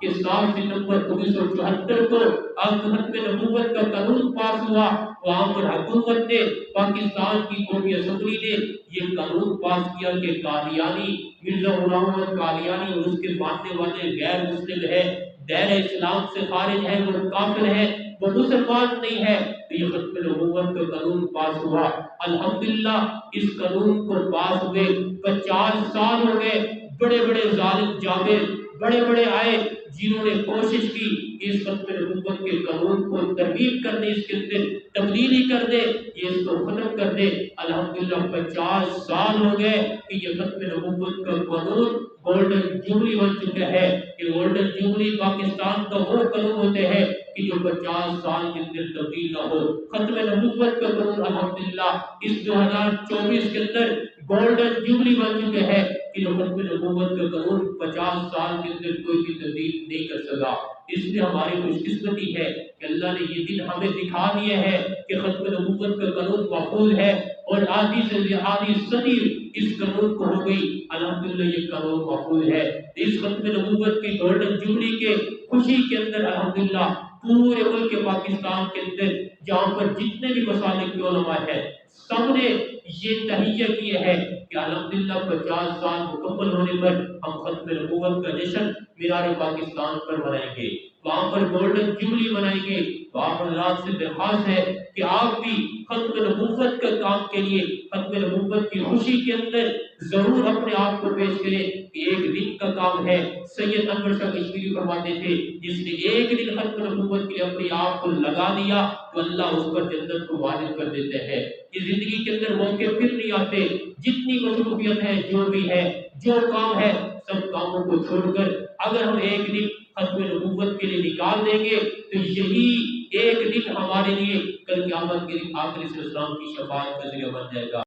کہ 7 ستمبر 1974 کو ختم نبوت کا قانون پاس ہوا، وہاں پر حکومت نے، پاکستان کی قومی اسمبلی نے یہ قانون پاس کیا کہ قادیانی، مرزا غلام احمد قادیانی اور اس کے ماننے والے غیر مسلم ہے، دائرہ اسلام سے خارج ہے، وہ کافر ہے، وہ مسلمان نہیں ہے۔ تو یہ ختم نبوت کا قانون پاس ہوا۔ الحمدللہ اس قانون کو پاس ہوئے 50 سال ہو گئے، بڑے بڑے ظالم جابر بڑے بڑے آئے جنہوں نے کوشش کی کہ اس ختم نبوت کے قانون کو ترغیب کر دے، اس کے اندر تبدیلی کر دے، یہ اس کو ختم کر دے۔ الحمدللہ 50 سال ہو گئے کہ یہ ختم نبوت کا قانون گولڈن جوبلی بن چکا ہے کہ گولڈن جوبلی پاکستان کا وہ قانون ہوتے ہیں کہ جو 50 سال کے اندر تبدیل نہ ہو۔ ختم نبوت کا قانون الحمدللہ اس 2024 کے اندر گولڈن جوبلی بن چکے ہیں کہ جو ختم نبوت کا قانون 50 سال کے اندر کوئی بھی تبدیل نہیں کر سکا۔ اس لیے ہماری خوش قسمتی ہے کہ اللہ نے یہ دن ہمیں دکھا دیا ہے کہ ختم نبوت کا قانون محفوظ ہے، اور آدھی سے آدھی صدی اس قانون کو ہو گئی، الحمدللہ یہ قانون محفوظ ہے۔ اس ختم نبوت کی گولڈن جوبلی کے خوشی کے اندر الحمدللہ پورے ملک پاکستان کے اندر جہاں پر جتنے بھی مسالک کے علماء ہیں، سب نے یہ تہیہ کیا ہے کہ الحمدللہ 50 سال مکمل ہونے پر ہم ختم نبوت کا جشن مینار پاکستان پر منائیں گے، وہاں پر گولڈن جوبلی منائیں گے۔ تو آپ حضرات سے درخواست ہے کہ آپ بھی ختم نبوت کا کام کے لیے، ختم نبوت کی خوشی کے اندر ضرور اپنے آپ کو پیش کریں کہ ایک دن کا کام ہے۔ سید انور شاہ کشمیری فرماتے تھے جس نے ایک دن ختم نبوت کے لیے اپنے آپ کو لگا دیا تو اللہ اس پر جنت کو واجب کر دیتے ہیں۔ یہ زندگی کے اندر موقع پھر نہیں آتے، جتنی مصروفیت ہے، جو بھی ہے، جو کام ہے، سب کاموں کو چھوڑ کر اگر ہم ایک دن ختم نبوت کے لیے نکال دیں گے تو یہی ایک دن ہمارے لیے کل قیامت کے دن آخر اسلام کی شفاعت کا ذریعہ بن جائے گا۔